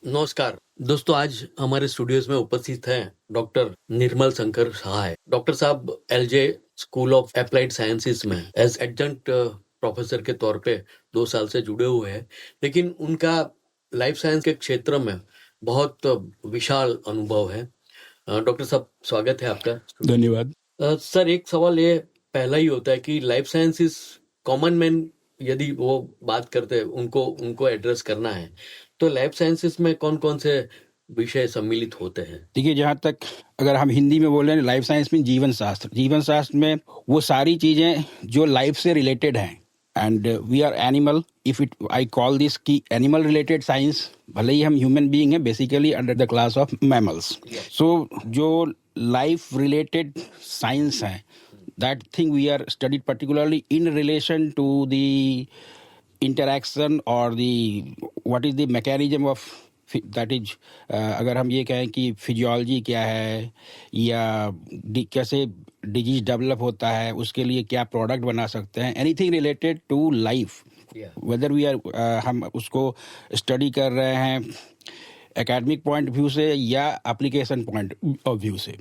नमस्कार दोस्तों, आज हमारे स्टूडियोज में उपस्थित हैं डॉक्टर निर्मल शंकर सहाय। डॉक्टर साहब LJ school of applied sciences में एज एडजंक्ट प्रोफेसर के तौर पे 2 साल से जुड़े हुए हैं, लेकिन उनका लाइफ साइंस के क्षेत्र में बहुत विशाल अनुभव है। डॉक्टर साहब, स्वागत है आपका। धन्यवाद। सर, एक सवाल ये पहला ही होता है कि लाइफ साइंसेस कॉमन मैन यदि वो बात करते हैं, उनको उनको एड्रेस करना है, तो लाइफ साइंसेस में कौन कौन से विषय सम्मिलित होते हैं? देखिए, जहाँ तक अगर हम हिंदी में बोले लाइफ साइंस में जीवन शास्त्र में वो सारी चीजें जो लाइफ से रिलेटेड हैं। And we are animal, if it I call this की एनिमल रिलेटेड साइंस। भले ही हम ह्यूमन बीइंग हैं, basically under the class of mammals. So जो लाइफ रिलेटेड साइंस है, that thing we are studied particularly in relation to the interaction or the what is the mechanism of that is अगर हम ये कहें कि physiology क्या है या कैसे डिजीज डेवलप होता है, उसके लिए क्या प्रोडक्ट बना सकते हैं, anything related to life, whether we are हम उसको स्टडी कर रहे हैं एकेडमिक पॉइंट व्यू से या एप्लीकेशन पॉइंट ऑफ व्यू से।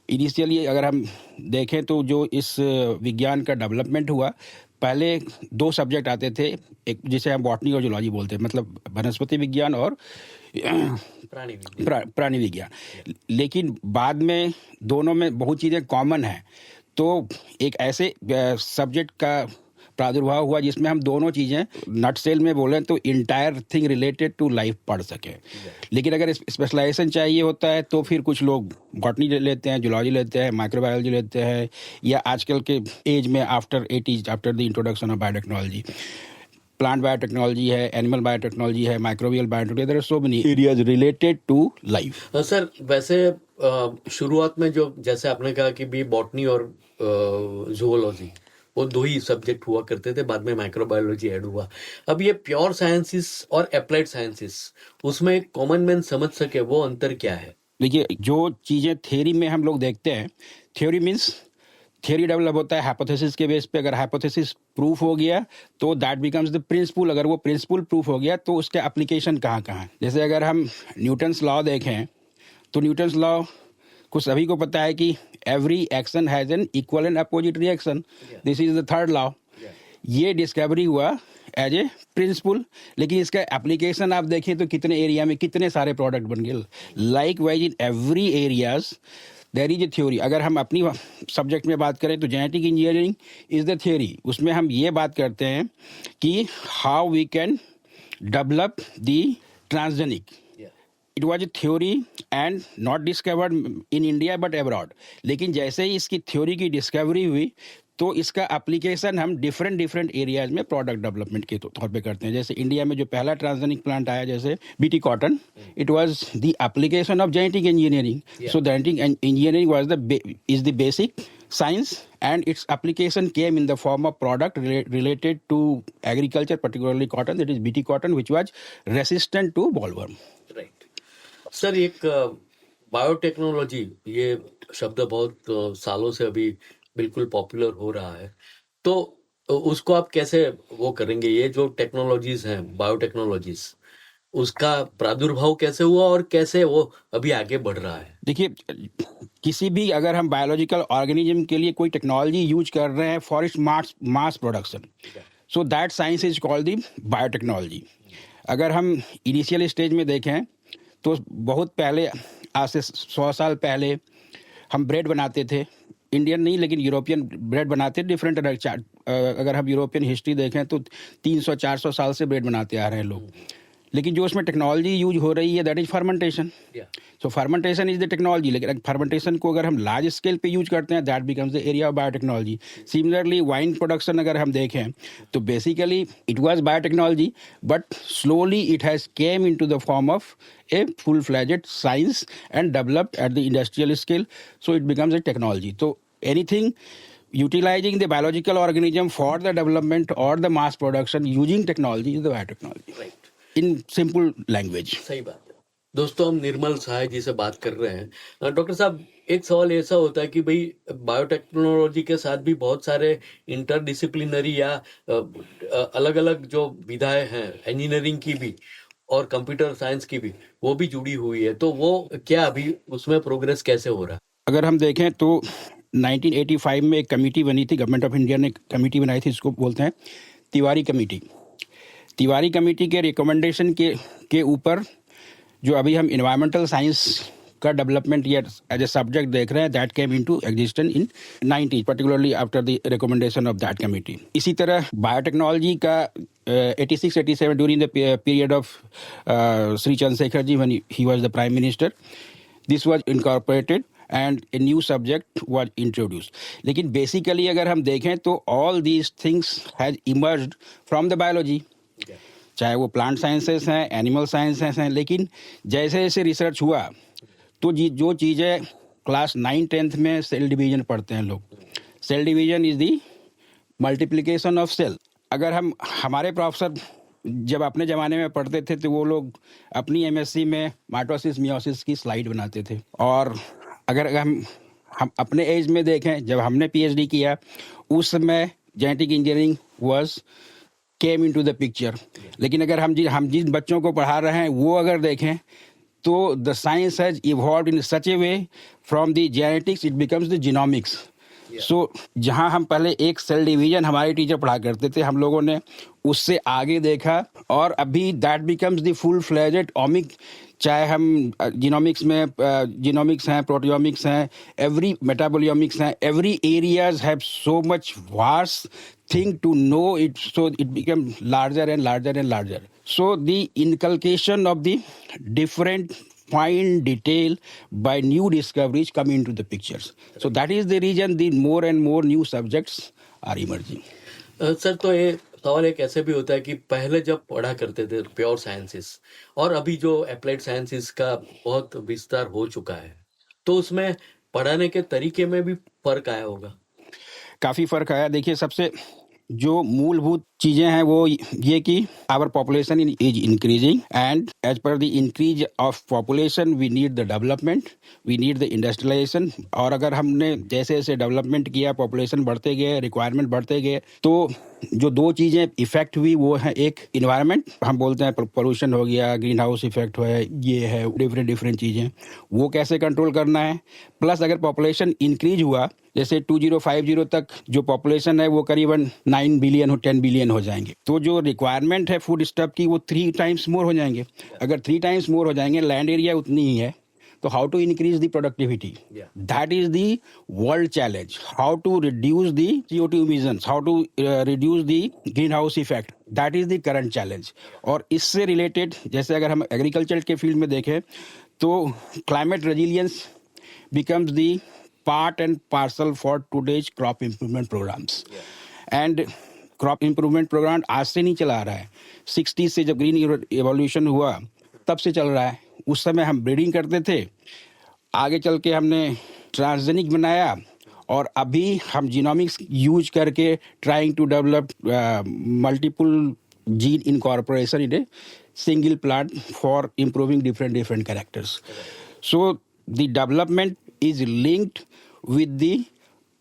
इनिशियली अगर हम देखें तो जो इस विज्ञान का डेवलपमेंट हुआ, पहले 2 सब्जेक्ट आते थे, एक जिसे हम बॉटनी और जूलॉजी बोलते हैं, मतलब वनस्पति विज्ञान और प्राणी विज्ञान। लेकिन बाद में दोनों में बहुत चीज़ें कॉमन हैं, तो एक ऐसे सब्जेक्ट का प्रादुर्भाव हुआ जिसमें हम दोनों चीज़ें नट सेल में बोलें तो entire thing related to life पढ़ सकें। लेकिन अगर स्पेशलाइजेशन चाहिए होता है तो फिर कुछ लोग बॉटनी लेते हैं, जूलॉजी लेते हैं, माइक्रोबायोलॉजी लेते हैं, या आजकल के एज में after the introduction of biotechnology, plant biotechnology है, एनिमल बायोटेक्नोलॉजी है, microbial biotechnology, there are so many areas related to life. Sir, वैसे शुरुआत में जो जैसे आपने कहा कि भी बॉटनी और जूलॉजी वो 2 ही सब्जेक्ट हुआ करते थे, बाद में माइक्रोबायोलॉजी ऐड हुआ। अब ये प्योर साइंसेस और अप्लाइड साइंसेस, उसमें कॉमन मैन समझ सके वो अंतर क्या है? देखिए, जो चीज़ें थ्योरी में हम लोग देखते हैं, थ्योरी मीन्स थ्योरी डेवलप होता है हाइपोथेसिस के बेस पे। अगर हाइपोथेसिस प्रूफ हो गया तो दैट बिकम्स द प्रिंसिपल। अगर वो प्रिंसिपल प्रूफ हो गया तो उसके एप्लीकेशन कहाँ कहाँ है। जैसे अगर हम न्यूटन्स लॉ देखें तो न्यूटन्स लॉ को सभी को पता है कि every action has an equal and opposite reaction, this is the third law. ये डिस्कवरी हुआ एज ए प्रिंसिपल, लेकिन इसका एप्लीकेशन आप देखें तो कितने एरिया में कितने सारे प्रोडक्ट बन गए। Likewise in every areas there is a theory. अगर हम अपनी सब्जेक्ट में बात करें तो genetic engineering is the theory. उसमें हम ये बात करते हैं कि how we can develop the transgenic. It was a theory and not discovered in India but abroad. लेकिन जैसे ही इसकी थ्योरी की डिस्कवरी हुई तो इसका एप्लीकेशन हम डिफरेंट एरियाज में प्रोडक्ट डेवलपमेंट के तौर पे करते हैं। जैसे इंडिया में जो पहला ट्रांसजेनिक प्लांट आया, जैसे BT cotton, it was the application of genetic engineering. So genetic engineering was is the basic science and its application came in the form of product related to agriculture, particularly cotton, that is BT cotton, which was resistant to bollworm. Sir, एक biotechnology, ये शब्द बहुत सालों से अभी बिल्कुल popular हो रहा है, तो उसको आप कैसे वो करेंगे? ये जो टेक्नोलॉजीज हैं, बायोटेक्नोलॉजीज, उसका प्रादुर्भाव कैसे हुआ और कैसे वो अभी आगे बढ़ रहा है? देखिए, किसी भी अगर हम बायोलॉजिकल ऑर्गेनिज्म के लिए कोई टेक्नोलॉजी यूज कर रहे हैं for its mass production, so that science is called the biotechnology. अगर हम इनिशियल स्टेज में देखें तो बहुत पहले, आज से 100 साल पहले, हम ब्रेड बनाते थे। इंडियन नहीं लेकिन यूरोपियन ब्रेड बनाते डिफरेंट। अगर हम यूरोपियन हिस्ट्री देखें तो 300-400 साल से ब्रेड बनाते आ रहे हैं लोग। लेकिन जो उसमें टेक्नोलॉजी यूज हो रही है that is fermentation. So fermentation is the technology. लेकिन फर्मेंटेशन को अगर हम लार्ज स्केल पे यूज करते हैं that becomes the area of biotechnology. Similarly wine production अगर हम देखें तो basically it was biotechnology, but slowly it has came into the form of a full-fledged science and developed at the industrial scale, so it becomes a technology. So anything utilizing the biological organism for the development or the mass production using technology is the biotechnology. Right. In simple language. सही बात है। दोस्तों, हम निर्मल सहाय जी से बात कर रहे हैं। डॉक्टर साहब, एक सवाल ऐसा होता है कि भाई बायोटेक्नोलॉजी के साथ भी बहुत सारे इंटरडिसिप्लिनरी या अलग अलग जो विधाएं हैं इंजीनियरिंग की भी, और कंप्यूटर साइंस की भी, वो भी जुड़ी हुई है, तो वो क्या अभी उसमें प्रोग्रेस कैसे हो रहा है? अगर हम देखें तो 1985 में एक कमेटी बनी थी, गवर्नमेंट ऑफ इंडिया ने कमेटी बनाई थी, इसको बोलते हैं तिवारी कमेटी। तिवारी कमेटी के रिकमेंडेशन के ऊपर जो अभी हम इन्वायरमेंटल साइंस का डेवलपमेंट या एज ए सब्जेक्ट देख रहे हैं, that came into existence in 90, particularly after the recommendation of that committee. इसी तरह बायोटेक्नोलॉजी का 86-87 during the period of Shri Chandrashekhar ji when he was the prime minister, this was incorporated and a new subject was introduced. लेकिन basically अगर हम देखें तो all these things has emerged from the biology, चाहे वो प्लांट साइंसेस हैं, animal sciences हैं। लेकिन जैसे जैसे रिसर्च हुआ तो जो चीज़ें क्लास 9-10th में सेल डिवीजन पढ़ते हैं लोग, cell division is the multiplication of cell. अगर हमारे प्रोफेसर जब अपने ज़माने में पढ़ते थे तो वो लोग अपनी एमएससी में माइटोसिस मियोसिस की स्लाइड बनाते थे। और अगर हम अपने एज में देखें, जब हमने पीएचडी किया उस समय genetic engineering was came into the picture. लेकिन अगर हम जिन बच्चों को पढ़ा रहे हैं वो अगर देखें तो the science has evolved in such a way from the genetics it becomes the genomics. So जहां हम पहले एक सेल डिवीजन हमारे टीचर पढ़ा करते थे, हम लोगों ने उससे आगे देखा और अभी that becomes the full fledged ohmic. चाहे हम जीनोमिक्स हैं, प्रोटियोमिक्स हैं, एवरी मेटाबोलियोमिक्स हैं, every areas have so much vast thing to know it, so it became larger and larger and larger. So the inculcation of the different fine detail by new discoveries come into the pictures. So that is the reason the more and more new subjects are emerging. Sir, तो ये सवाल एक ऐसे भी होता है कि पहले जब पढ़ा करते थे प्योर साइंसेस और अभी जो अप्लाइड साइंसेस का बहुत विस्तार हो चुका है, तो उसमें पढ़ाने के तरीके में भी फर्क आया होगा? काफ़ी फ़र्क आया। देखिए, सबसे जो मूलभूत चीज़ें हैं वो ये कि our population is increasing and as per the increase of population we need the development, we need the industrialization. और अगर हमने जैसे जैसे डेवलपमेंट किया, पॉपुलेशन बढ़ते गए, रिक्वायरमेंट बढ़ते गए, तो जो दो चीज़ें इफेक्ट हुई वो है, एक इन्वायरमेंट, हम बोलते हैं पोल्यूशन हो गया, ग्रीन हाउस इफेक्ट है, ये है डिफरेंट चीज़ें, वो कैसे कंट्रोल करना है। प्लस अगर पॉपुलेशन इंक्रीज हुआ, जैसे 2050 तक जो पॉपुलेशन है वो करीबन 9 बिलियन 10 बिलियन हो जाएंगे, तो जो रिक्वायरमेंट है फूड स्टफ की वो 3 टाइम्स मोर हो जाएंगे। अगर 3 टाइम्स मोर हो जाएंगे, लैंड एरिया उतनी ही है, तो how to increase the productivity, that is the world challenge. How to reduce the CO2 emissions, how to reduce the greenhouse effect, that is the current challenge. और इससे related जैसे अगर हम agriculture के फील्ड में देखें तो climate resilience becomes the part and parcel for today's crop improvement programs. And crop improvement program आज से नहीं चला रहा है, 60 से जब ग्रीन एवोल्यूशन हुआ तब से चल रहा है। उस समय हम ब्रीडिंग करते थे, आगे चल के हमने ट्रांसजेनिक बनाया और अभी हम जीनोमिक्स यूज करके trying to develop multiple gene incorporation in a single plant for improving different characters. So the development is linked with the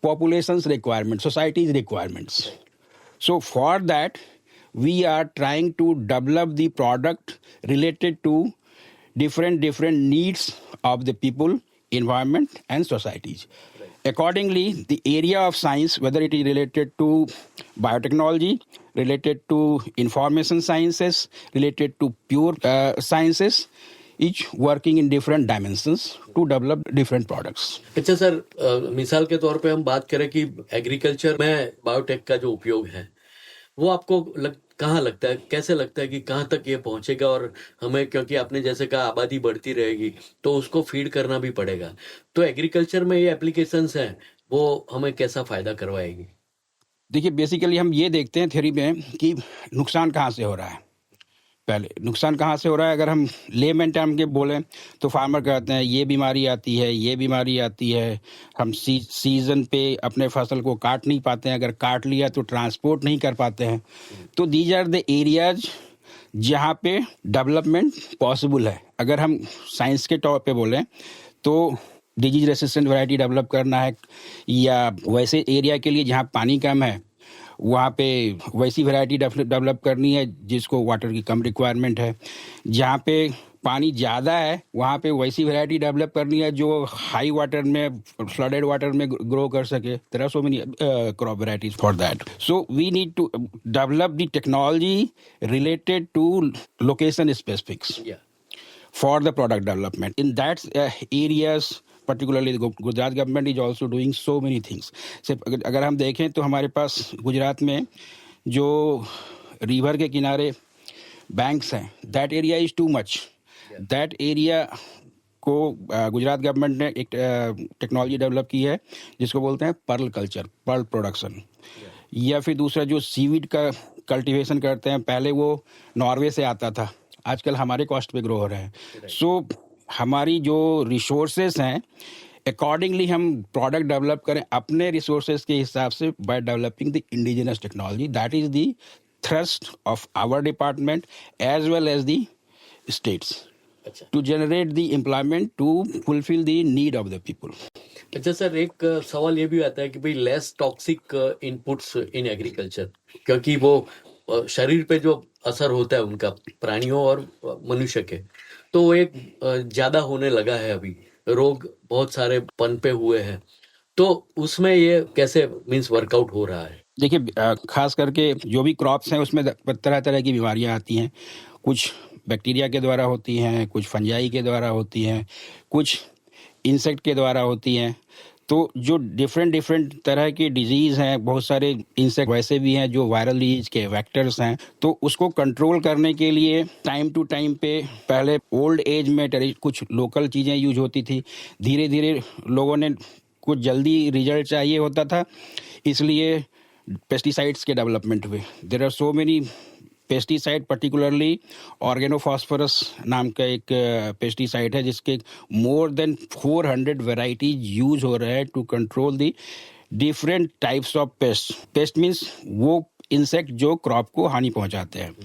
population's requirements, society's requirements. So for that, we are trying to develop the product related to different needs of the people, environment, and societies. Accordingly, the area of science, whether it is related to biotechnology, related to information sciences, related to pure sciences, each working in different dimensions to develop different products. अच्छा sir, मिसाल के तौर पे हम बात करें कि agriculture में बायोटेक का जो उपयोग है वो आपको कहाँ लगता है, कैसे लगता है कि कहाँ तक ये पहुंचेगा? और हमें, क्योंकि आपने जैसे कहा आबादी बढ़ती रहेगी तो उसको फीड करना भी पड़ेगा, तो एग्रीकल्चर में ये एप्लीकेशंस हैं वो हमें कैसा फायदा करवाएगी? देखिए, बेसिकली हम ये देखते हैं थ्योरी में कि नुकसान कहाँ से हो रहा है। पहले नुकसान कहाँ से हो रहा है, अगर हम लेमैन टर्म के बोलें तो फार्मर कहते हैं ये बीमारी आती है, ये बीमारी आती है, हम सीजन पे अपने फसल को काट नहीं पाते हैं, अगर काट लिया तो ट्रांसपोर्ट नहीं कर पाते हैं। तो दीज आर द एरियाज जहाँ पे डेवलपमेंट पॉसिबल है। अगर हम साइंस के तौर पे बोलें तो डिजीज रेसिस्टेंट वैरायटी डेवलप करना है, या वैसे एरिया के लिए जहाँ पानी कम है वहाँ पे वैसी वैरायटी डेवलप करनी है जिसको वाटर की कम रिक्वायरमेंट है। जहाँ पे पानी ज़्यादा है वहाँ पे वैसी वैरायटी डेवलप करनी है जो हाई वाटर में, फ्लडेड वाटर में ग्रो कर सके। There are so many crop varieties for that. So we need to develop the technology related to location specifics Yeah. for the product development. In that areas, particularly the Gujarat government is also doing so many things. सिर्फ अगर हम देखें तो हमारे पास गुजरात में जो river के किनारे बैंक्स हैं, that area is too much. That area को गुजरात गवर्नमेंट ने एक टेक्नोलॉजी डेवलप की है जिसको बोलते हैं पर्ल कल्चर, पर्ल प्रोडक्शन। या फिर दूसरा जो सीवीड का कल्टीवेशन करते हैं, पहले वो नॉर्वे से आता था, आजकल हमारे कॉस्ट पे ग्रो हो रहे हैं। सो हमारी जो रिसोर्सेस हैं अकॉर्डिंगली हम प्रोडक्ट डेवलप करें अपने रिसोर्सेज के हिसाब से by developing the indigenous technology. That is the thrust of our department as well as the states अच्छा to generate the employment to fulfil the need of the people. अच्छा sir, एक सवाल ये भी आता है कि भाई less toxic inputs in agriculture, क्योंकि वो शरीर पे जो असर होता है उनका प्राणियों और मनुष्य के, तो वो एक ज्यादा होने लगा है। अभी रोग बहुत सारे पनपे हुए हैं, तो उसमें ये कैसे मीन्स वर्कआउट हो रहा है? देखिए खास करके जो भी क्रॉप्स हैं उसमें तरह तरह की बीमारियां आती हैं। कुछ बैक्टीरिया के द्वारा होती हैं, कुछ फंजाई के द्वारा होती हैं, कुछ इंसेक्ट के द्वारा होती हैं। तो जो डिफरेंट तरह के डिजीज़ हैं, बहुत सारे इंसेक्ट वैसे भी हैं जो वायरल डिजीज के वेक्टर्स हैं। तो उसको कंट्रोल करने के लिए टाइम टू टाइम पे पहले ओल्ड एज में कुछ लोकल चीज़ें यूज होती थी। धीरे धीरे लोगों ने कुछ जल्दी रिजल्ट चाहिए होता था, इसलिए पेस्टिसाइड्स के डेवलपमेंट हुए। There are so many pesticide, particularly organophosphorus नाम का एक पेस्टिसाइड है जिसके मोर देन 400 वेराइटीज यूज हो रहे हैं to control the different types of pest. Pest means वो इंसेक्ट जो क्रॉप को हानि पहुंचाते हैं।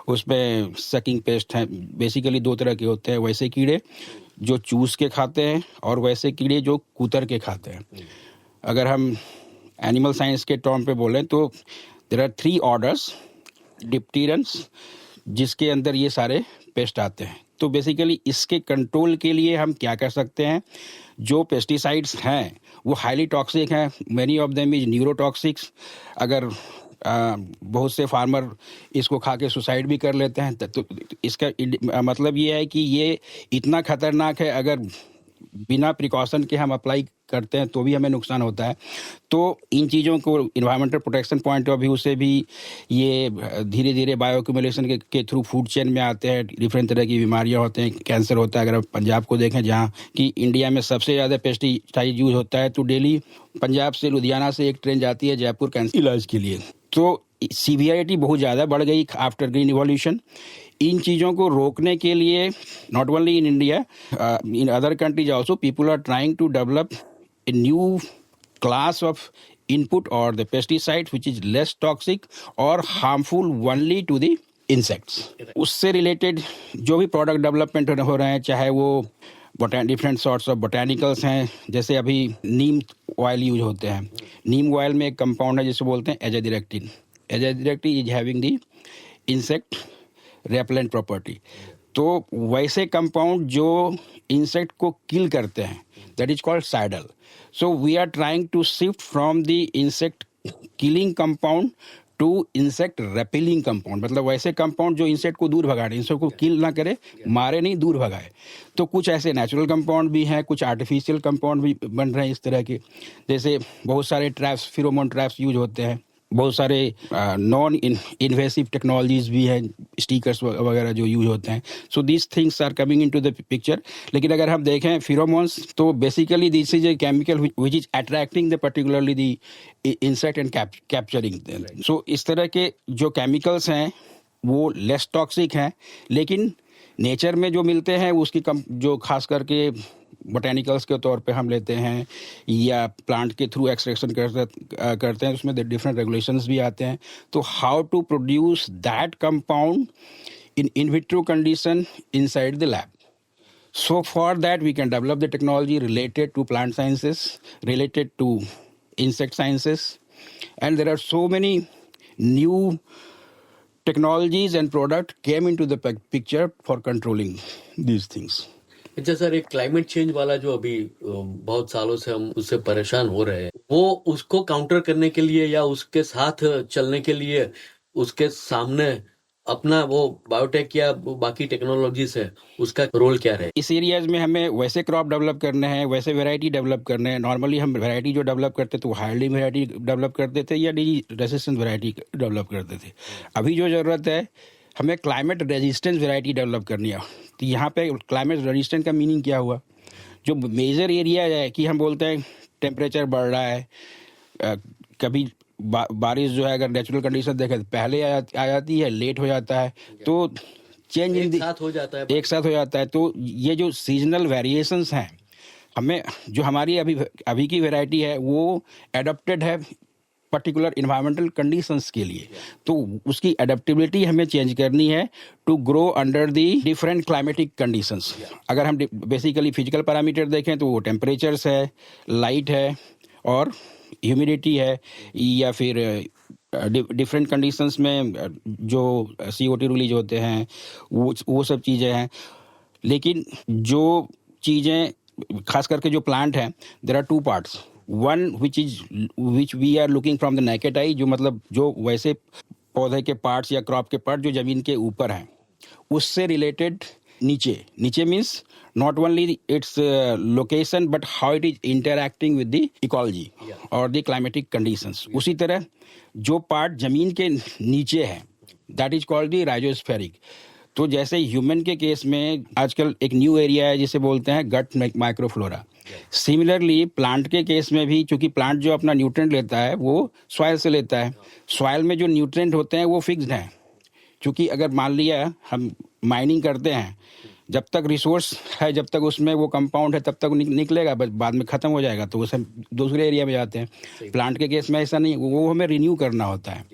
उसमें सकिंग पेस्ट हैं, बेसिकली दो तरह के होते हैं, वैसे कीड़े जो चूस के खाते हैं और वैसे कीड़े जो कुतर के खाते हैं। अगर हम एनिमल साइंस के टर्म पे बोलें तो देयर आर 3 ऑर्डर्स डिप्टीरेंस, जिसके अंदर ये सारे पेस्ट आते हैं। तो बेसिकली इसके कंट्रोल के लिए हम क्या कर सकते हैं? जो पेस्टिसाइड्स हैं वो हाईली टॉक्सिक हैं, मेनी ऑफ देम इज न्यूरोटॉक्सिक्स। अगर बहुत से फार्मर इसको खा के सुसाइड भी कर लेते हैं, तो इसका मतलब ये है कि ये इतना खतरनाक है, अगर बिना प्रिकॉशन के हम अप्लाई करते हैं तो भी हमें नुकसान होता है। तो इन चीज़ों को environmental protection point of view से भी ये धीरे धीरे बायोअक्यूमुलेशन के थ्रू फूड चेन में आते हैं। डिफरेंट तरह की बीमारियां होते हैं, कैंसर होता है। अगर आप पंजाब को देखें जहाँ कि इंडिया में सबसे ज़्यादा पेस्टिसाइड यूज होता है, तो डेली पंजाब से लुधियाना से एक ट्रेन जाती है जयपुर कैंसर इलाज के लिए। तो सीवियरिटी बहुत ज़्यादा बढ़ गई आफ्टर ग्रीन इवोल्यूशन। इन चीज़ों को रोकने के लिए not only in India, in other countries also people are trying to develop a new class of input और the pesticides which is less toxic और harmful only to the insects. उससे related जो भी प्रोडक्ट डेवलपमेंट हो रहे हैं, चाहे वो डिफरेंट सॉर्ट्स ऑफ बोटेनिकल्स हैं, जैसे अभी नीम ऑयल यूज होते हैं। नीम ऑयल में एक कंपाउंड है जिसे बोलते हैं azadirachtin. Azadirachtin is having the insect repellent property. तो वैसे कंपाउंड जो इंसेक्ट को किल करते हैं, that is called cidal. So we are trying to shift from the insect killing compound to insect repelling compound, मतलब वैसे कंपाउंड जो insect को दूर भगाए, इंसेक्ट को किल ना करे, मारे नहीं, दूर भगाए। तो कुछ ऐसे नेचुरल कंपाउंड भी हैं, कुछ आर्टिफिशियल कंपाउंड भी बन रहे हैं इस तरह के। जैसे बहुत सारे ट्रैप्स, फिरोमोन ट्रैप्स यूज होते हैं, बहुत सारे नॉन इन्वेसिव टेक्नोलॉजीज भी हैं, स्टिकर्स वगैरह जो यूज होते हैं। So these things are coming into the picture. लेकिन अगर हम देखें फिरोमोन्स, तो basically this is a chemical which is attracting the particularly the insect and capturing them. So इस तरह के जो केमिकल्स हैं वो लेस टॉक्सिक हैं, लेकिन नेचर में जो मिलते हैं उसकी जो खास करके बोटेनिकल्स के तौर पे हम लेते हैं या प्लांट के थ्रू एक्सट्रैक्शन करते हैं, उसमें डिफरेंट रेगुलेशंस भी आते हैं। तो how to produce that compound in vitro condition inside the lab. So for that we can develop the technology related to plant sciences, related to insect sciences, and there are so many new technologies and product came into the picture for controlling these things. अच्छा sir, एक climate change वाला जो अभी बहुत सालों से हम उससे परेशान हो रहे हैं, वो उसको काउंटर करने के लिए या उसके साथ चलने के लिए उसके सामने अपना वो बायोटेक या बाकी टेक्नोलॉजीज है, उसका रोल क्या रहे? इस एरियाज में हमें वैसे क्रॉप डेवलप करने हैं, वैसे वैरायटी डेवलप करने हैं. नॉर्मली हम वैरायटी जो डेवलप करते थे वो हार्डली वैरायटी डेवलप करते थे या डिजीज रेजिस्टेंट वैरायटी डेवलप करते थे. अभी जो ज़रूरत है, हमें क्लाइमेट रेजिस्टेंस वैरायटी डेवलप करनी है. तो यहाँ पे क्लाइमेट रेजिस्टेंट का मीनिंग क्या हुआ? जो मेजर एरिया है कि हम बोलते हैं टेम्परेचर बढ़ रहा है, कभी बारिश जो है अगर नेचुरल कंडीशन देखें तो पहले आ जाती है, लेट हो जाता है, तो चेंज इन साथ हो जाता है, एक साथ हो जाता है. तो ये जो सीजनल वेरिएशंस हैं, हमें जो हमारी अभी की वैरायटी है वो एडप्टेड है पर्टिकुलर इन्वायरमेंटल कंडीशंस के लिए. तो उसकी एडेप्टेबिलिटी हमें चेंज करनी है to grow under the different climatic conditions. अगर हम बेसिकली फिजिकल पैरामीटर देखें तो वो टेम्परेचर्स है, लाइट है और ह्यूमिडिटी है, या फिर डिफरेंट कंडीशंस में जो CO2 रिलीज होते हैं वो सब चीज़ें हैं. लेकिन जो चीज़ें खास करके जो प्लांट हैं, there are two parts. One which we are looking from the naked eye, जो मतलब जो वैसे पौधे के पार्ट्स या क्रॉप के पार्ट जो ज़मीन के ऊपर हैं, उससे रिलेटेड नीचे means not only its location but how it is interacting with the ecology or the climatic conditions. उसी तरह जो पार्ट जमीन के नीचे है that is called the rhizospheric. तो जैसे ह्यूमन के केस में आजकल एक न्यू एरिया है जिसे बोलते हैं गट माइक्रोफ्लोरा. सिमिलरली प्लांट के केस में भी, चूंकि प्लांट जो अपना न्यूट्रेंट लेता है वो सॉइल से लेता है. सॉइल में जो न्यूट्रेंट होते हैं वो फिक्स्ड हैं. चूंकि अगर मान लिया हम माइनिंग करते हैं, जब तक रिसोर्स है, जब तक उसमें वो कंपाउंड है, तब तक निकलेगा, बस बाद में ख़त्म हो जाएगा, तो उसे दूसरे एरिया में जाते हैं. प्लांट के केस में ऐसा नहीं, वो हमें रिन्यू करना होता है.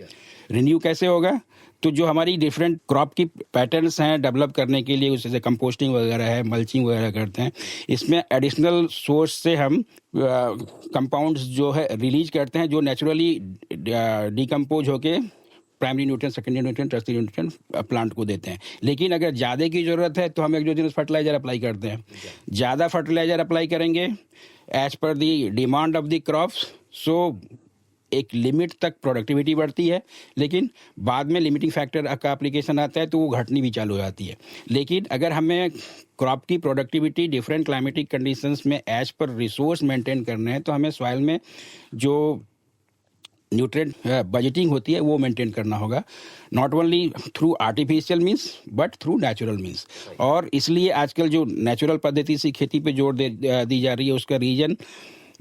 रिन्यू कैसे होगा? तो जो हमारी डिफरेंट क्रॉप की पैटर्न्स हैं डेवलप करने के लिए, जैसे कंपोस्टिंग वगैरह है, मल्चिंग वगैरह करते हैं, इसमें एडिशनल सोर्स से हम कंपाउंड्स जो है रिलीज करते हैं, जो नेचुरली डिकम्पोज होके primary nutrient, secondary nutrient, tertiary nutrient plant को देते हैं. लेकिन अगर ज़्यादा की ज़रूरत है तो हम एक्सोजेनस फर्टिलाइजर अप्लाई करते हैं. ज़्यादा फर्टिलाइजर अप्लाई करेंगे as per the demand of the crops, so एक लिमिट तक प्रोडक्टिविटी बढ़ती है, लेकिन बाद में लिमिटिंग फैक्टर का एप्लीकेशन आता है तो वो घटनी भी चालू हो जाती है. लेकिन अगर हमें क्रॉप की प्रोडक्टिविटी डिफरेंट क्लाइमेटिक कंडीशंस में एज पर रिसोर्स मेंटेन करना है, तो हमें सॉइल में जो न्यूट्रिएंट बजटिंग होती है वो मेंटेन करना होगा, not only through artificial means but through natural means. और इसलिए आजकल जो नेचुरल पद्धति से खेती पे जोर दी जा रही है, उसका रीजन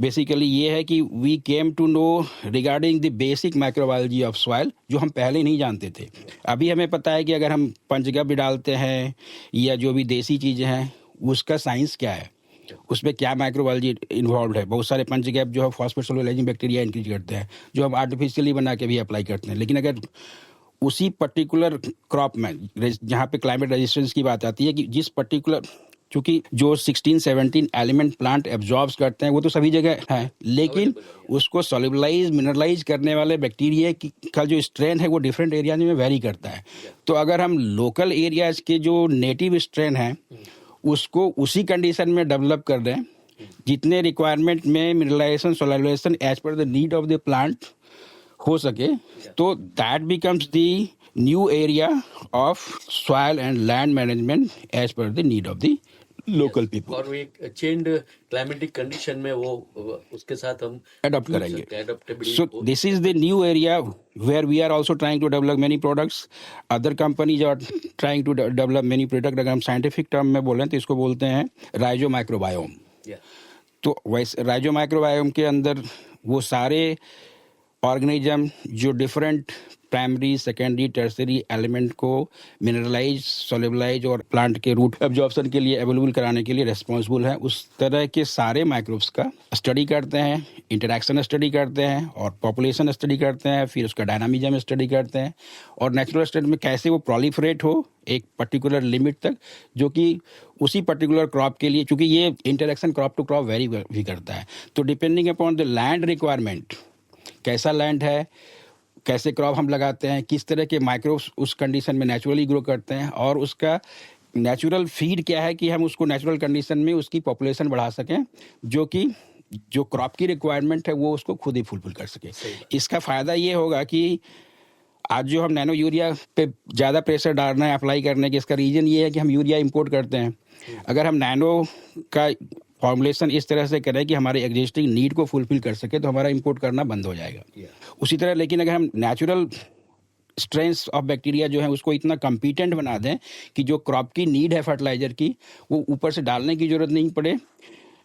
बेसिकली ये है कि we came to know regarding the basic microbiology of soil, जो हम पहले नहीं जानते थे. अभी हमें पता है कि अगर हम पंचगव्य डालते हैं या जो भी देसी चीज़ें हैं, उसका साइंस क्या है, उसमें क्या माइक्रोबायोलॉजी इन्वॉल्व है. बहुत सारे पंचगैप जो है फॉस्फेट सोलुलाइजिंग बैक्टीरिया इंक्रीज करते हैं, जो हम आर्टिफिशियली बना के भी अप्लाई करते हैं. लेकिन अगर उसी पर्टिकुलर क्रॉप में जहाँ पे क्लाइमेट रेजिस्टेंस की बात आती है कि जिस पर्टिकुलर, चूंकि जो 16-17 एलिमेंट प्लांट एब्जॉर्ब्स करते हैं वो तो सभी जगह है, लेकिन उसको सोल्यूबलाइज मिनरलाइज करने वाले बैक्टीरिया का जो स्ट्रेन है वो डिफरेंट एरिया में वेरी करता है. तो अगर हम लोकल एरियाज के जो नेटिव स्ट्रेन है उसको उसी कंडीशन में डेवलप कर दें जितने रिक्वायरमेंट में mineralisation solubilisation as per the need of the plant हो सके, तो that becomes the new area of soil and land management as per the need of the local people. और वो एक चेंज्ड क्लाइमेटिक कंडीशन में वो उसके साथ हम अडॉप्ट करेंगे. So this is the new area where we are also trying to develop many products. Other companies are trying to develop many product. अगर हम साइंटिफिक टर्म में बोलें तो इसको बोलते हैं राइजो माइक्रोबायोम. तो वैसे राइजो माइक्रोबायोम के अंदर वो सारे ऑर्गेनिज्म जो different primary, secondary, tertiary element को मिनरलाइज, सोल्यूबलाइज और प्लांट के रूट एब्जॉर्प्शन के लिए अवेलेबल कराने के लिए रेस्पॉन्सिबल है, उस तरह के सारे माइक्रोब्स का स्टडी करते हैं, इंटरेक्शन स्टडी करते हैं और पॉपुलेशन स्टडी करते हैं, फिर उसका डायनामिज्म स्टडी करते हैं और नेचुरल स्टेट में कैसे वो प्रोलिफरेट हो एक पर्टिकुलर लिमिट तक, जो कि उसी पर्टिकुलर क्रॉप के लिए, चूंकि ये interaction crop to crop vary भी करता है, तो depending upon the land requirement कैसा लैंड है, कैसे क्रॉप हम लगाते हैं, किस तरह के माइक्रोब्स उस कंडीशन में नेचुरली ग्रो करते हैं, और उसका नेचुरल फीड क्या है कि हम उसको नेचुरल कंडीशन में उसकी पॉपुलेशन बढ़ा सकें, जो कि जो क्रॉप की रिक्वायरमेंट है वो उसको खुद ही फुलफिल कर सके। सही बात। इसका फ़ायदा ये होगा कि आज जो हम नैनो यूरिया पे ज़्यादा प्रेशर डाल रहे हैं अप्लाई करने के, इसका रीज़न ये है कि हम यूरिया इंपोर्ट करते हैं। अगर हम नैनो का फॉर्मुलेशन इस तरह से करें कि हमारे एग्जिस्टिंग नीड को फुलफिल कर सके, तो हमारा इंपोर्ट करना बंद हो जाएगा। Yeah. उसी तरह लेकिन अगर हम नेचुरल स्ट्रेंथ ऑफ बैक्टीरिया जो है उसको इतना कम्पिटेंट बना दें कि जो क्रॉप की नीड है फर्टिलाइजर की, वो ऊपर से डालने की जरूरत नहीं पड़े,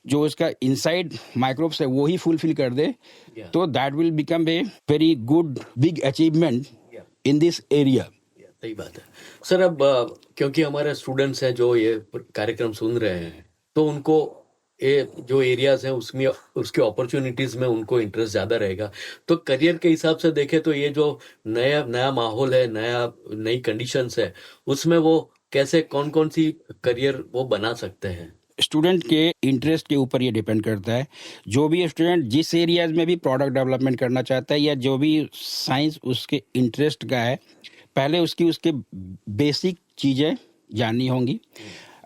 जो उसका इनसाइड माइक्रोब्स है वो ही फुलफिल कर दे, Yeah. तो that will become a very good big achievement Yeah. In this area. सही बात है सर। अब क्योंकि हमारे स्टूडेंट्स हैं जो ये कार्यक्रम सुन रहे हैं, तो उनको ये जो एरियाज हैं उसमें उसकी अपॉर्चुनिटीज में उनको इंटरेस्ट ज्यादा रहेगा। तो करियर के हिसाब से देखें तो ये जो नया नया माहौल है, नई कंडीशंस है, उसमें वो कैसे कौन कौन सी करियर वो बना सकते हैं? स्टूडेंट के इंटरेस्ट के ऊपर ये डिपेंड करता है। जो भी स्टूडेंट जिस एरियाज में भी प्रोडक्ट डेवलपमेंट करना चाहता है या जो भी साइंस उसके इंटरेस्ट का है, पहले उसके बेसिक चीज़ें जाननी होंगी।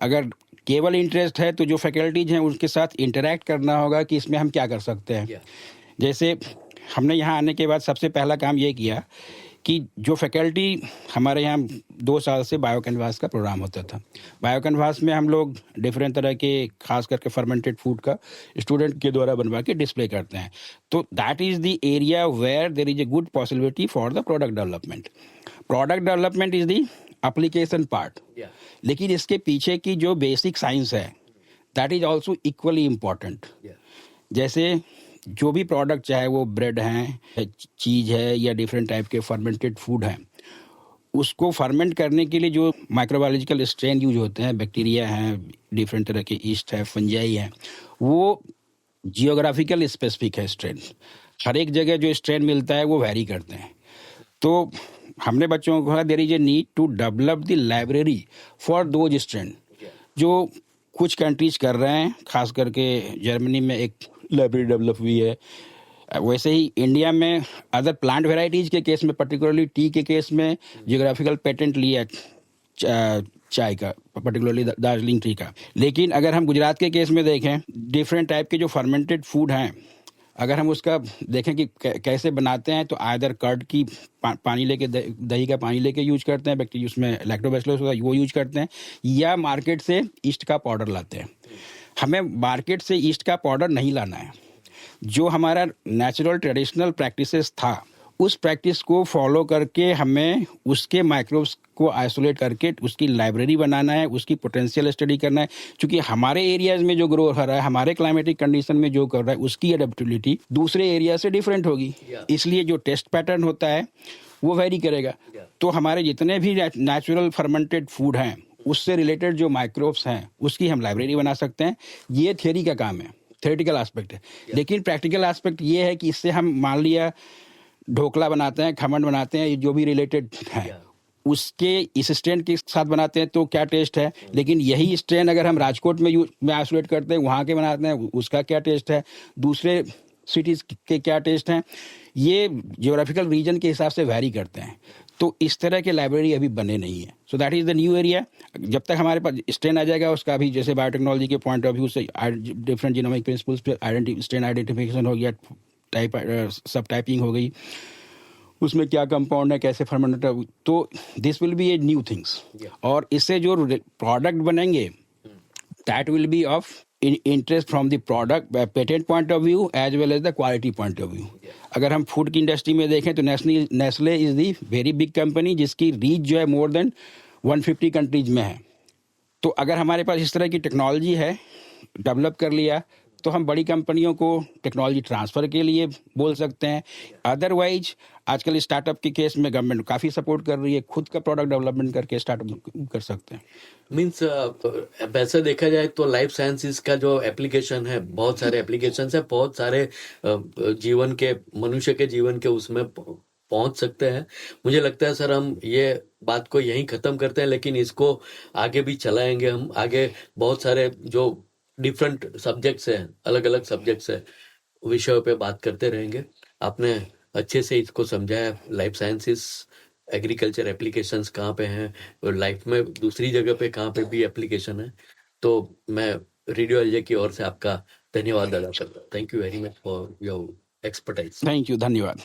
अगर केवल इंटरेस्ट है तो जो फैकल्टीज हैं उनके साथ इंटरेक्ट करना होगा कि इसमें हम क्या कर सकते हैं। Yeah. जैसे हमने यहाँ आने के बाद सबसे पहला काम ये किया कि जो फैकल्टी हमारे यहाँ 2 साल से बायो कैनवास का प्रोग्राम होता था। बायो कैनवास में हम लोग डिफरेंट तरह के खास करके फर्मेंटेड फूड का स्टूडेंट के द्वारा बनवा के डिस्प्ले करते हैं। तो that is the area where there is a good possibility for the product development. Product development is the application part, Yeah. लेकिन इसके पीछे की जो बेसिक साइंस है that is also equally important. Yeah. जैसे जो भी प्रोडक्ट, चाहे वो ब्रेड हैं, चीज़ है या डिफरेंट टाइप के फर्मेंटेड फूड हैं, उसको फर्मेंट करने के लिए जो माइक्रोबायोलॉजिकल स्ट्रेन यूज होते हैं, बैक्टीरिया हैं, डिफरेंट तरह के ईस्ट है, फंजाई हैं, वो जियोग्राफिकल स्पेसिफिक है स्ट्रेन। हर एक जगह जो स्ट्रेन मिलता है वो वैरी करते हैं। तो हमने बच्चों को कहा there is a need to develop the library for those strain, जो कुछ कंट्रीज कर रहे हैं। खास करके जर्मनी में एक लाइब्रेरी डेवलप हुई है। वैसे ही इंडिया में अदर प्लांट वेराइटीज़ के केस में, पर्टिकुलरली टी के केस में जियोग्राफिकल पेटेंट लिया चाय का, पर्टिकुलरली दार्जिलिंग टी का। लेकिन अगर हम गुजरात के केस में देखें, डिफरेंट टाइप के जो फर्मेंटेड फूड हैं, अगर हम उसका देखें कि कैसे बनाते हैं, तो आइदर कर्ड की पानी लेके, दही का पानी लेके यूज करते हैं, बैक्टीरिया उसमें लैक्टोबैसिलस होता है वो यूज करते हैं, या मार्केट से ईस्ट का पाउडर लाते हैं। हमें मार्केट से ईस्ट का पाउडर नहीं लाना है। जो हमारा नेचुरल ट्रेडिशनल प्रैक्टिसेस था, उस प्रैक्टिस को फॉलो करके हमें उसके माइक्रोब्स को आइसोलेट करके उसकी लाइब्रेरी बनाना है, उसकी पोटेंशियल स्टडी करना है। क्योंकि हमारे एरियाज में जो ग्रो हो रहा है, हमारे क्लाइमेटिक कंडीशन में जो कर रहा है, उसकी एडेप्टिबिलिटी दूसरे एरिया से डिफरेंट होगी। इसलिए जो टेस्ट पैटर्न होता है वो वेरी करेगा। तो हमारे जितने भी नेचुरल फर्मेंटेड फूड हैं, उससे रिलेटेड जो माइक्रोब्स हैं, उसकी हम लाइब्रेरी बना सकते हैं। ये थियरी का काम है, थ्योरेटिकल एस्पेक्ट है। लेकिन प्रैक्टिकल एस्पेक्ट ये है कि इससे हम मान लिया ढोकला बनाते हैं, खमन बनाते हैं, जो भी रिलेटेड है, उसके इस स्ट्रेन के साथ बनाते हैं तो क्या टेस्ट है। लेकिन यही स्ट्रेन अगर हम राजकोट में आइसोलेट करते हैं, वहाँ के बनाते हैं, उसका क्या टेस्ट है, दूसरे सिटीज़ के क्या टेस्ट हैं, ये जियोग्राफिकल रीजन के हिसाब से वैरी करते हैं। तो इस तरह के लाइब्रेरी अभी बने नहीं है। So that is the new area. जब तक हमारे पास स्ट्रेन आ जाएगा, उसका भी जैसे बायोटेक्नोलॉजी के पॉइंट ऑफ व्यू से डिफरेंट जीनोमिक प्रिंसिपल्स पे स्ट्रेन आइडेंटिफिकेशन हो गया, टाइप सब टाइपिंग हो गई, उसमें क्या कंपाउंड है, कैसे फर्मेंट है, तो this will be a new things. और इससे जो प्रोडक्ट बनेंगे, that will be of interest from the product patent point of view as well as the quality point of view. अगर हम फूड की इंडस्ट्री में देखें तो Nestle is the very big company, जिसकी रीच जो है मोर देन 150 कंट्रीज में है। तो अगर हमारे पास इस तरह की टेक्नोलॉजी है, डेवलप कर लिया, तो हम बड़ी कंपनियों को टेक्नोलॉजी ट्रांसफ़र के लिए बोल सकते हैं। अदरवाइज आजकल स्टार्टअप के केस में गवर्नमेंट काफ़ी सपोर्ट कर रही है, खुद का प्रोडक्ट डेवलपमेंट करके स्टार्टअप कर सकते हैं। मीन्स वैसे देखा जाए तो लाइफ साइंसेस का जो एप्लीकेशन है, बहुत सारे एप्लीकेशन है, बहुत सारे जीवन के, मनुष्य के जीवन के उसमें पहुंच सकते हैं। मुझे लगता है सर, हम ये बात को यहीं खत्म करते हैं, लेकिन इसको आगे भी चलाएंगे। हम आगे बहुत सारे जो डिफरेंट सब्जेक्ट्स हैं, अलग अलग सब्जेक्ट्स हैं, विषयों पे बात करते रहेंगे। आपने अच्छे से इसको समझाया, लाइफ साइंसेस एग्रीकल्चर एप्लीकेशंस कहाँ पे हैं और लाइफ में दूसरी जगह पे कहाँ पे भी एप्लीकेशन है। तो मैं रेडियो एलजे की ओर से आपका धन्यवाद अदा करता हूँ। Thank you very much for your expertise. Thank you, धन्यवाद।